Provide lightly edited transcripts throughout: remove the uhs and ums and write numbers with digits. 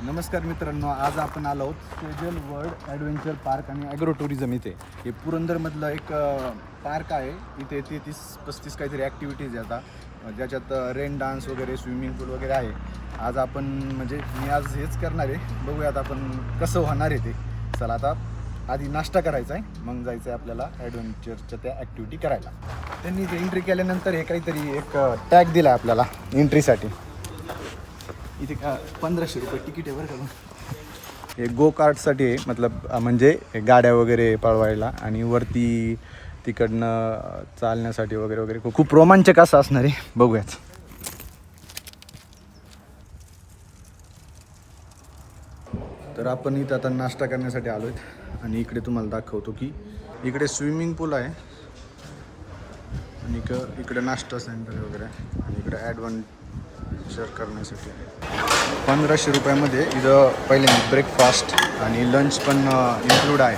नमस्कार मित्रांनो, आज आपण आलो आहोत सेजल वर्ल्ड ॲडव्हेंचर पार्क आणि ॲग्रो टुरिझम इथे. हे पुरंदरमधलं एक पार्क आहे. इथे 33-35 काहीतरी ॲक्टिव्हिटीज आहे आता, ज्याच्यात रेन डान्स वगैरे, स्विमिंग पूल वगैरे आहे. आज आपण मी आज हेच करणार आहे. बघूयात आपण कसं होणार आहे ते. चला आता आधी नाश्ता करायचा आहे, मग जायचं आहे आपल्याला ॲडव्हेंचरच्या त्या ॲक्टिव्हिटी करायला. त्यांनी इथे एंट्री केल्यानंतर हे काहीतरी एक टॅग दिला आहे आपल्याला एंट्रीसाठी. इथे का 1500 रुपये तिकीट आहे बरं का. हे गो कार्टसाठी आहे, म्हणजे गाड्या वगैरे पळवायला आणि वरती तिकडनं चालण्यासाठी वगैरे वगैरे. खूप रोमांचक असं असणार आहे, बघूयाच. तर आपण इथं आता नाश्ता करण्यासाठी आलो आहेत आणि इकडे तुम्हाला दाखवतो की इकडे स्विमिंग पूल आहे आणि इकडे नाश्ता सेंटर वगैरे आहे आणि इकडे ॲडव्हेंचर करण्यासाठी आहे. 1500 रुपयामध्ये इथं पहिले ब्रेकफास्ट आणि लंच पण इन्क्लूड आहे.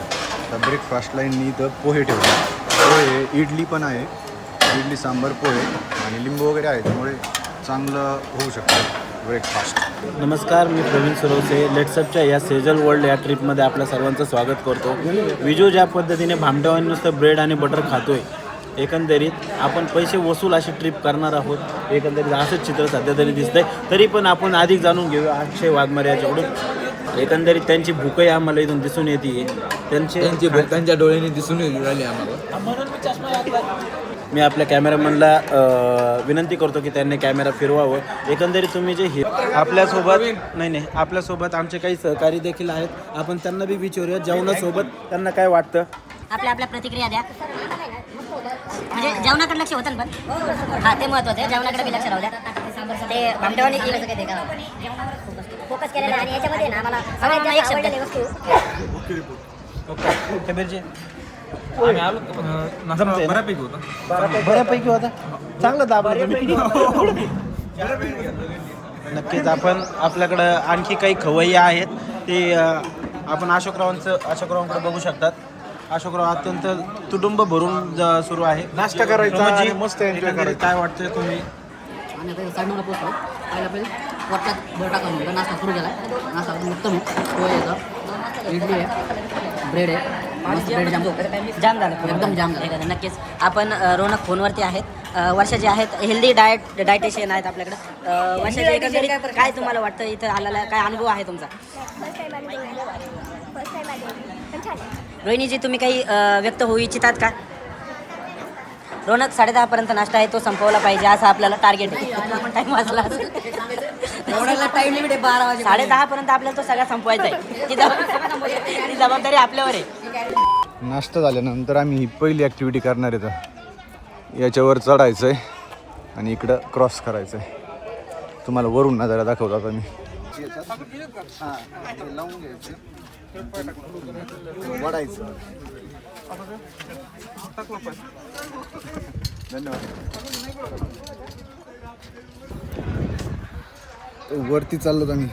तर ब्रेकफास्टला इथं पोहे ठेवले, पोहे, इडली पण आहे, इडली सांबार पोहे आणि लिंबू वगैरे आहे, त्यामुळे चांगलं होऊ शकतं ब्रेकफास्ट. नमस्कार, मी प्रवीण सुरवसे. लेट्सअपच्या या सेजल वर्ल्ड या ट्रिपमध्ये आपल्या सर्वांचं स्वागत करतो. विजू ज्या पद्धतीने भामटावानी नुसतं ब्रेड आणि बटर खातोय, एकंदरीत आपण पैसे वसूल अशी ट्रिप करणार आहोत. एकंदरीत असंच चित्र सध्या तरी दिसतंय. तरी पण आपण अधिक जाणून घेऊया अक्षय वाघमारे याच्याकडून. एकंदरीत त्यांची भूकही आम्हाला इथून दिसून येते. त्यांची भूक त्यांच्या डोळ्यांनी दिसून राहिली आम्हाला. मी आपल्या कॅमेरामॅनला विनंती करतो की त्यांनी कॅमेरा फिरवावं. एकंदरीत तुम्ही जे आपल्यासोबत आमचे काही सहकारी देखील आहेत. आपण त्यांना बी विचारूया जेवणासोबत त्यांना काय वाटतं. आपल्या प्रतिक्रिया द्या. म्हणजे जेवणाकडे लक्ष होतं पण ते महत्वाचं आहे. जेवणाकडे बी लक्ष राहू द्या. ते भामटेवानी केलं सगळं ते का फोकस केलेलं आणि याच्यामध्ये ना मला सगळ्यात एक शब्द वस्तू बऱ्यापैकी होता. चांगलं दाबलं. नक्कीच आपण आपल्याकडं आणखी काही खवय्या आहेत. ते आपण अशोकरावांकडे बघू शकतात. अशोकराव अत्यंत तुडुंब भरून सुरू आहे. नाश्ता करायचा, मस्त एन्जॉय करायचं. काय वाटतं तुम्ही? आम्ही आता 9:30 पोहोचलो. पहिला वरच्यात बरं टाकून नाश्ता सुरू केला. नाश्ता उत्तम आहे. पोहे येतं, इडली आहे, ब्रेड आहे. ब्रेड जाम झालं, एकदम जाम झालं. नक्कीच. आपण रोनक फोनवरती आहेत. वर्षा जे आहेत हेल्दी डायटेशियन आहेत आपल्याकडे. वर्षा एकंदरीत काय तुम्हाला वाटतं इथं आलेला काय अनुभव आहे तुमचा? रोहिणीजी, तुम्ही काही व्यक्त होऊ इच्छितात का? रोनक 10:30 पर्यंत नाश्ता आहे, तो संपवला पाहिजे असं आपल्याला टार्गेट आहे. आपण टाईम वाजला असेल, टाईम लिमिट आहे 12 वाजे. 10:30 पर्यंत आपल्याला तो सगळा संपवायचा आहे. ती जबाबदारी आपल्यावर आहे. नाश्ता झाल्यानंतर आम्ही ही पहिली ॲक्टिव्हिटी करणार आहे. याच्यावर चढायचं आहे आणि इकडं क्रॉस करायचं आहे. तुम्हाला वरून नजारा दाखवतो आता मी. लावून घ्यायचं, वडायचं. धन्यवाद. वरती चाललो आम्ही.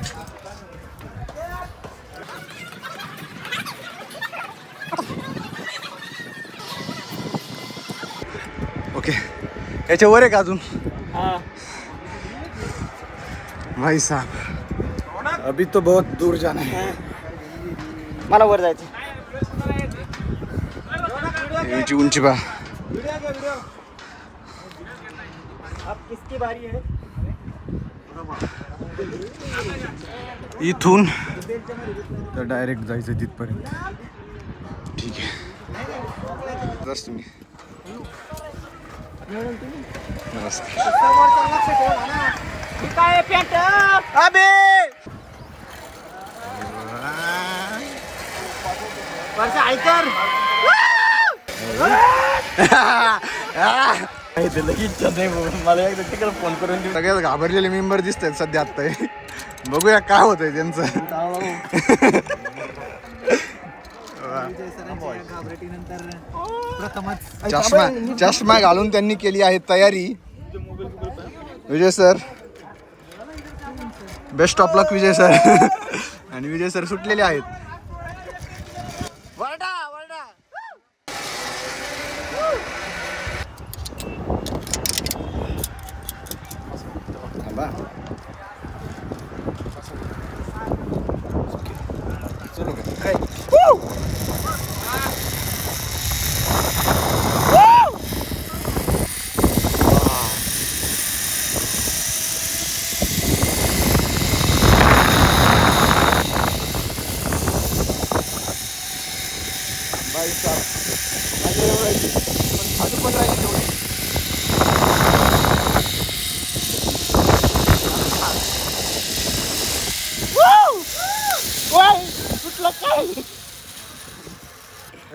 ओके, याच्यावर आहे का अजून? भाई साहब, अभी तो बहुत दूर जाना है. मला वर जायचं. याची उंची पहा. इथून तर डायरेक्ट जायचं तिथपर्यंत. ठीक आहे, बस तुम्ही. नमस्कार. मला एकदा तिकडे फोन करून देऊ. सगळ्यात घाबरलेले मेंबर दिसत आहेत सध्या आत्ता. बघूया काय होत आहे त्यांचं. चष्मा घालून त्यांनी केली आहे तयारी. Vijay sir, best of luck Vijay sir. आणि विजय सर सुटलेले आहेत.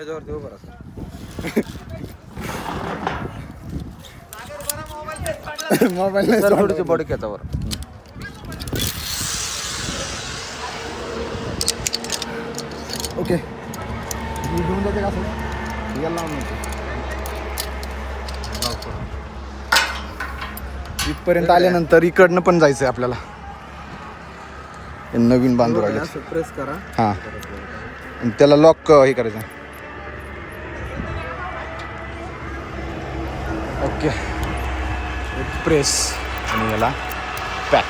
ह्याच्यावरती उभं राहा. मोबाईल सर थोडीशी बॉडी खेचावर. ओके मी घेऊन जाते का सर याला लावून देते. इथपर्यंत आल्यानंतर इकडनं पण जायचंय आपल्याला. हे नवीन बांधून राहिले. असं प्रेस करा. हां आणि त्याला लॉक हे करायचं. ओके प्रेस आणि याला पॅक.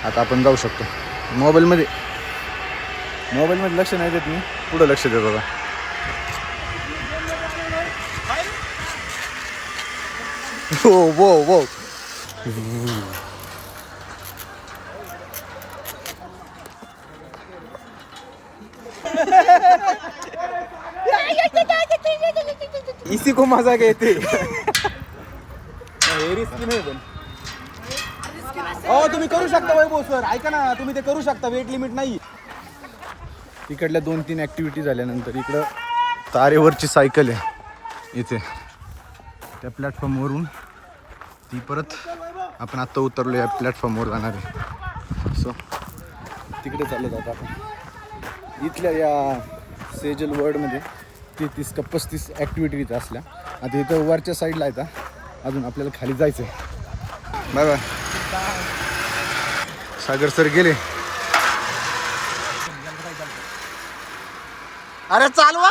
आता आपण जाऊ शकतो. मोबाईलमध्ये लक्ष नाही देत मी, पुढं लक्ष देत होता. हो वो वो इसी को मजा येते. हो तुम्ही करू शकता वैभव सर, ऐका ना, तुम्ही ते करू शकता, वेट लिमिट नाही. इकडल्या 2-3 ॲक्टिव्हिटी झाल्यानंतर इकडं तारेवरची सायकल आहे इथे त्या प्लॅटफॉर्मवरून. ती परत आपण आत्ता उतरलो या प्लॅटफॉर्मवर जाणार आहे. सो तिकडे चाललो जातो आपण. इथल्या या सेजल वर्ल्डमध्ये 33 का 35 ॲक्टिव्हिटीज असल्या. आता इथं वरच्या साईडला येतात, अजून आपल्याला खाली जायचं आहे. Bye bye. सागर सर गेले. अरे चालवा.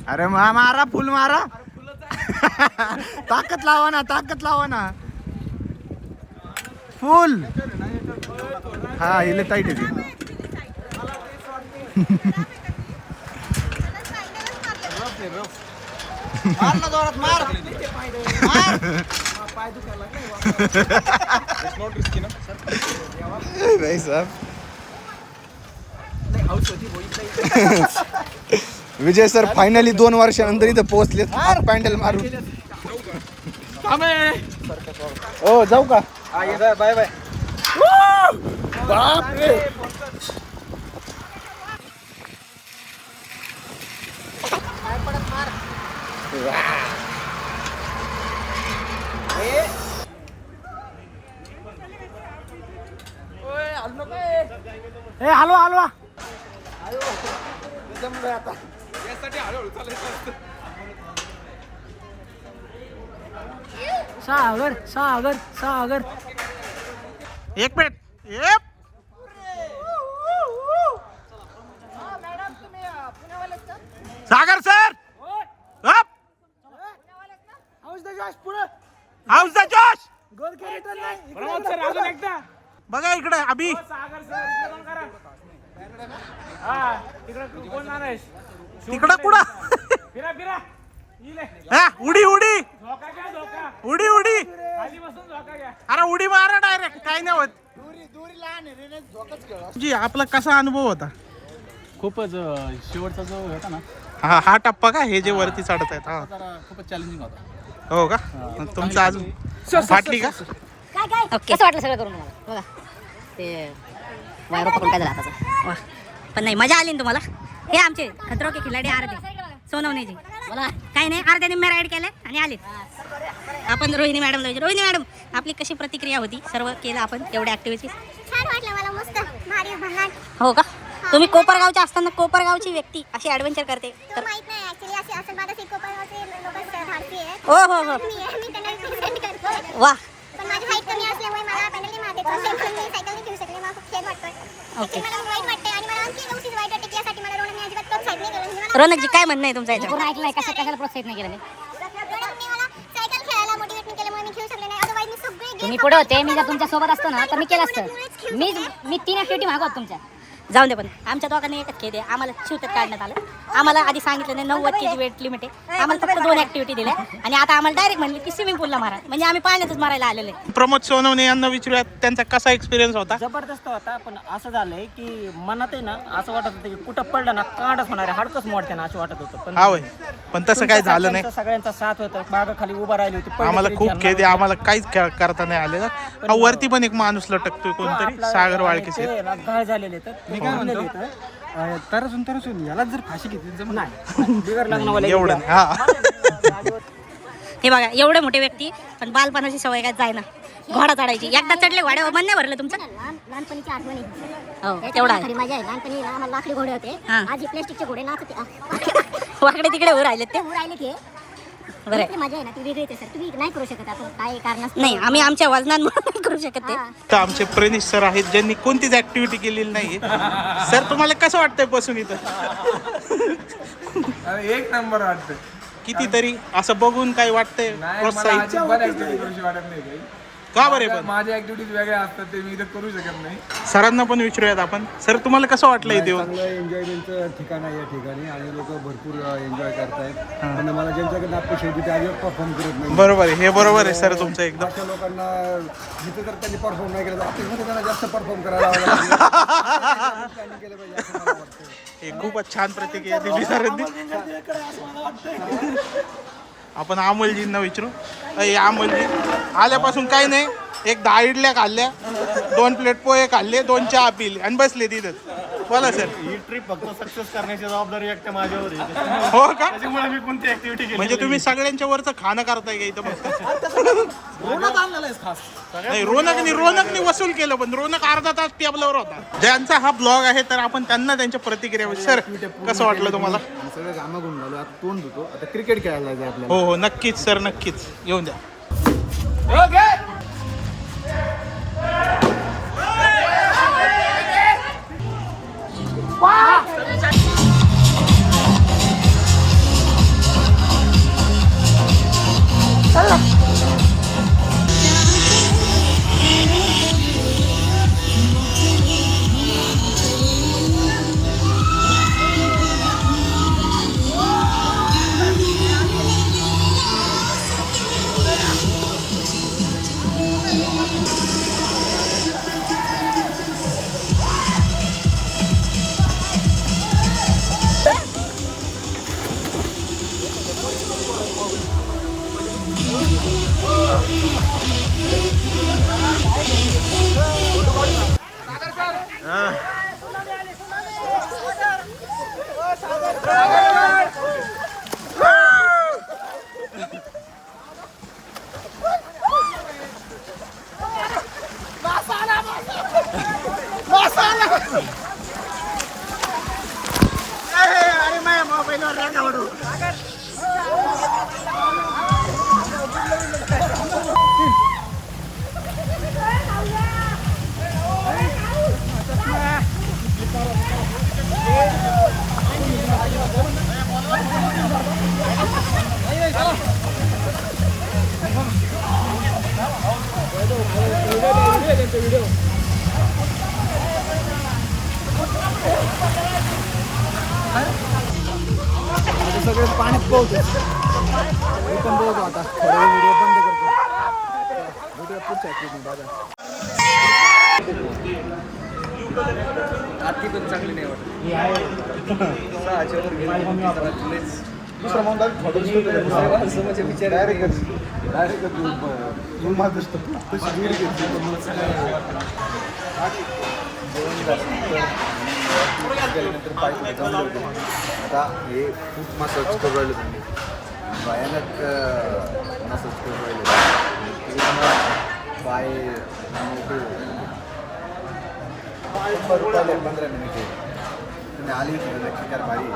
अरे मारा फुल मारा. ताकद लावा ना, ताकद लावा ना. फुल. हा इले टाईट आहे. नाही साहेब. विजय सर फायनली 2 वर्षानंतर इथं पोहोचले. पॅन्डल मारून. ओ जाऊ का? Bye bye. बापरे. हलवा हलवा. सागर सागर सागर. एक minute. Sagar sir. How's the josh. बघा इकडे अभि. तिकडं कुठं. उडी उडी उडी उडी. अरे उडी मारा डायरेक्ट, काही नाही होत. जी आपला कसा अनुभव होता? खूपच शेवटचा जो होता ना, हा टप्पा का हे जे वरती चढत आहेत? हा खूपच चॅलेंजिंग होता. हो का? तुमचं अजून फाटली का? ओके. कसं वाटलं सगळं करून तुम्हाला? बघा ते वायरो पकडून काय झालं हाताचं. वा पण नाही, मजा आली ना तुम्हाला? हे आमचे खतरो के खिलाडी आरते सोनवणेजी. बोला काही नाही, अर्ध्या निम्म्या राईड केल्या आणि आले. आपण रोहिणी मॅडम जायचे. रोहिणी मॅडम आपली कशी प्रतिक्रिया होती? सर्व केलं आपण एवढ्या ॲक्टिव्हिटीज. छान वाटलं मला, मस्त भारी भन्नाट. हो का? तुम्ही कोपरगावच्या असताना कोपरगावची व्यक्ती अशी ॲडव्हेंचर करते तर माहित नाही ऍक्च्युली असे असं माझं कोपरगावचे लोक धाडसी आहेत. हो हो हो. मी त्यांना रिप्रेझेंट करतो. वा पण माझी हाईट कमी असल्यामुळे मला पेनल्टी मारते. पण मी सायकल नाही खेळू शकले. मला खूप खेळ वाटतोय. ओके. मला वाईट वाटते आणि मला आणखी नव्हतीच वाईट वाटते की यासाठी मला रोहनने अजिबात प्रोत्साहित नाही केलं. म्हणजे मला रोनकजी काय म्हणणं आहे तुमचं याच्यावर? पूर्ण ऐकलंय, कशाला प्रोत्साहित नाही केलं? रोहनने मला सायकल खेळायला मोटिवेट नाही केल्यामुळे मी खेळू शकले नाही. अदरवाईज मी सगळे तुम्ही पुढे होते, मी जर तुमच्या सोबत असतो ना तर मी केलं असतं. मी 3 ऍक्टिव्हिटी मागवत तुमच्या. जाऊन दे, पण आमच्या दोघांनी एकच खेळ आहे, आम्हाला शिवतात काढण्यात आलं. आम्हाला आधी सांगितलं नाही 90 kg वेट लिमिट आहे, आम्हाला फक्त 2 ऍक्टिव्हिटी दिल्या आणि आता आम्हाला डायरेक्ट म्हणले की स्विमिंग पूलला मारा, म्हणजे आम्ही पाण्यातच मारायला आलेले. प्रमोद सोनवणे यांना विचारूयात त्यांचा कसा एक्सपिरियन्स होता. जबरदस्त होता, पण असं झालंय की मनात आहे ना असं वाटत होतं की कुठं पडलं ना कांडच होणार आहे, हाडकंच मोडते ना असं वाटत होतं. हा होय, पण तसं काही झालं नाही. सगळ्यांचा साथ होता, मागं खाली उभा राहिली होती. पडली आम्हाला तरी खूप झरणार खेद आहे, होती. आम्हाला काहीच करता नाही आलेलं. हा, वरती पण एक माणूस लटकतोय कोणतरी, आपला सागर वाळकेचे. ते ना घाळ झालेले तर मी काय म्हणतो तरसून यालाच जर फाशी घेतली जमत नाही. बिगर लग्नवाले एवढं नाही. हा हे बघा, एवढे मोठे व्यक्ती पण बालपणाची सवय काय जाय ना, घोडा चढायची. एकदा चढले घोड्यावर, मन नाही भरलं तुमचं? लहानपणीची आठवणी हो, तेवढा आहे. खरी मजा आहे. लहानपणी ना आम्हाला लाकडी घोडे होते, हा. आजी प्लॅस्टिकचे घोडे नाचते वाकडे तिकडे उभे राहिले ते. राहिले ते बरं आहे. ती मजा आहे ना, ती वेगळीच आहे सर. तुम्ही नाही करू शकत, आपण काय कारणास्तव. नाही, आम्ही आमच्या वजनांमुळे नाही करू शकत ते. हा. तर आमचे प्रणीश सर आहेत ज्यांनी कोणतीच ऍक्टिव्हिटी केलेली नाहीये. सर तुम्हाला कसं वाटतंय बसून इथं? एक नंबर वाटतं. कितीतरी असं बघून काही वाटतंय प्रोत्साहित? वाटत नाही काही. का बरे पण माझ्या ऍक्टिव्हिटीज वेगळ्या असतात, ते मी इथं करू शकत नाही. सरांना पण विचारूयात आपण. सर तुम्हाला कसं वाटलं इथे येऊन? चांगलं एन्जॉयमेंटचं ठिकाण आहे या ठिकाणी आणि लोक भरपूर एन्जॉय करतायत. पण मला ज्यांच्याकडे अपेक्षा होती ते अजिबात परफॉर्म करत नाही. बरोबर आहे, हे बरोबर आहे सर तुमचं एकदम. अशा लोकांना जिथे जर त्यांनी परफॉर्म नाही केलं तर आपल्यामध्ये त्यांना जास्त परफॉर्म करायला लागेल. त्यांनी केलं पाहिजे असं मला वाटतं. हे खूपच छान प्रतिक्रिया दिली सरांनी. आपण अमोलजींना विचारू. अमोलजी, आल्यापासून काही नाही, एक 10 इडल्या खाल्ल्या, 2 प्लेट पोहे खाल्ले, 2 चहा पिले आणि बसले तिथं. बोला सर. ही ट्रिप फक्त सक्सेस करण्याची जबाबदारी एकट्या माझ्यावर आहे. हो का? त्याच्यामुळे मी कोणती ऍक्टिव्हिटी केली म्हणजे तुम्ही सगळ्यांच्या वरचं खाणं करताय का इथं फक्त? नाही, रोनकनी वसूल केलं, पण रोनक अर्धा तास टेबलावर होता. ज्यांचा हा ब्लॉग आहे तर आपण त्यांना त्यांच्या प्रतिक्रिया. सर कसं वाटलं तुम्हाला? सगळं कामं घेऊन झालो, आता तोंड धुतो, आता क्रिकेट खेळायला जायचं आपल्याला. हो हो, नक्कीच सर, नक्कीच येऊन द्या. सगळे पाण्यात पोहतो. मी पण पोहतो आता. थोडा व्हिडिओ बंद करतो. व्हिडिओ पुढच्या ऍक्टिव्हिटी बघा. आरती पण चांगली नाही वाटत. 6च्या वर गेली. दुसरा माऊंट फोटो म्हणजे विचार डायरेक्ट आता हे खूप मसाज करू राहिले, म्हणजे भयानक मसाज करू राहिले. पाय 15 मिनिटे तुम्ही आली नक्की कर भारी.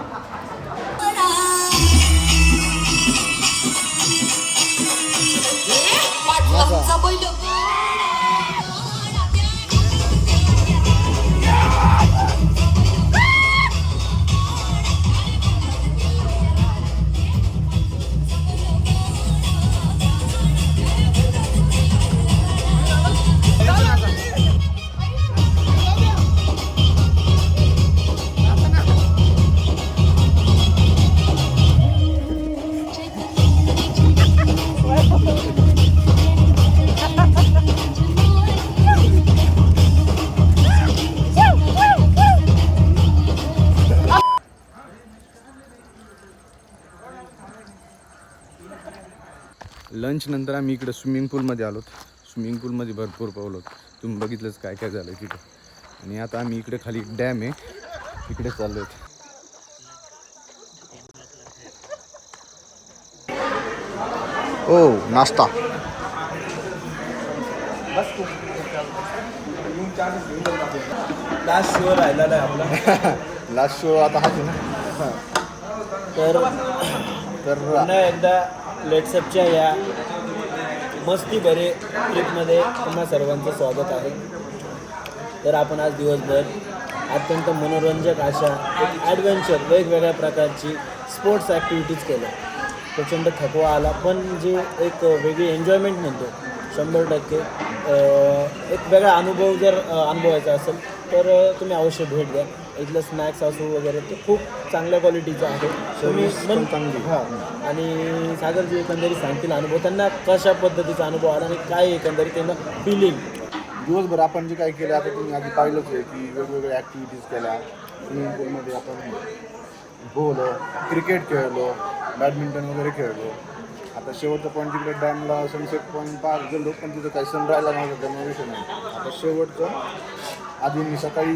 लंच नंतर आम्ही इकडे स्विमिंग पूलमध्ये आलोत. स्विमिंग पूलमध्ये भरपूर पावलो. तुम्ही बघितलंच काय काय झालं तिथे. आणि आता आम्ही इकडे खाली डॅम आहे इकडे चाललो आहेत. ओ नाश्ता लास्ट शो राहिला नाही आपला. लास्ट शो आता हाच आहे ना. तर तर पुन्हा एकदा लेट्सअपच्या या मस्ती भरे ट्रिपमध्ये पुन्हा सर्वांचं स्वागत आहे. तर आपण आज दिवसभर अत्यंत मनोरंजक अशा एक ॲडव्हेंचर वेगवेगळ्या प्रकारची स्पोर्ट्स ॲक्टिव्हिटीज केल्या. प्रचंड थकवा आला पण जे एक वेगळी एन्जॉयमेंट म्हणतो 100% एक वेगळा अनुभव जर अनुभवायचा असेल तर तुम्ही अवश्य भेट द्या. इथलं स्नॅक्स असो वगैरे ते खूप चांगल्या क्वालिटीचं आहे. सर्विस पण चांगली. हां आणि सागरजी एकंदरीत सांगतील अनुभव त्यांना कशा पद्धतीचा अनुभव आला आणि काय एकंदरीत त्यांना फिलिंग. दिवसभर आपण जे काय केलं आता तुम्ही आधी पाहिलंच आहे की वेगवेगळ्या ॲक्टिव्हिटीज केल्या. स्विमिंग पूलमध्ये आपण पोहलो, क्रिकेट खेळलो, बॅडमिंटन वगैरे खेळलो. आता शेवटचा पॉईंट तिकडे डॅमला सनसेट पॉईंट पार्क गेलो पण तिथं काही सन राहिला नव्हता त्यामुळे विषय नाही. आता शेवटचं आधी मी सकाळी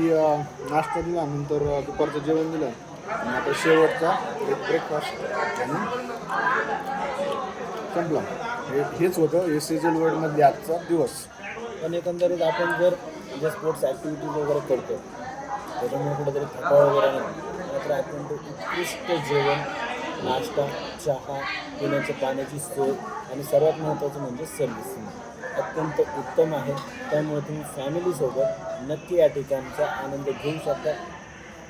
नाश्ता दिला नंतर दुपारचं जेवण दिलं आणि आता शेवटचा एक ब्रेकफास्ट आणि संपला. हेच होतं हे सेजल वर्ल्डमधले आजचा दिवस. पण एकंदरीत आपण जर जे स्पोर्ट्स ॲक्टिव्हिटीज वगैरे करतो त्याच्यामुळे कुठेतरी थकावा वगैरे नाही मात्र अत्यंत उत्कृष्ट जेवण, नाश्ता, चहा, पिण्याच्या पाण्याची सोय आणि सर्वात महत्त्वाचं म्हणजे सर्व्हिसिंग अत्यंत उत्तम आहे. त्यामुळे तुम्ही फॅमिलीसोबत नक्की या ठिकाणचा आनंद घेऊ शकता.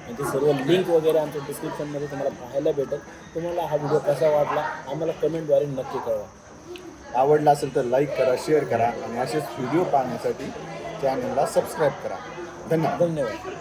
आणि ते सर्व लिंक वगैरे आमच्या डिस्क्रिप्शनमध्ये तुम्हाला पाहायला भेटेल. तुम्हाला हा व्हिडिओ कसा वाटला आम्हाला कमेंटद्वारे नक्की कळवा. आवडला असेल तर लाईक करा, शेअर करा आणि असेच व्हिडिओ पाहण्यासाठी चॅनलला सबस्क्राईब करा. धन्यवाद.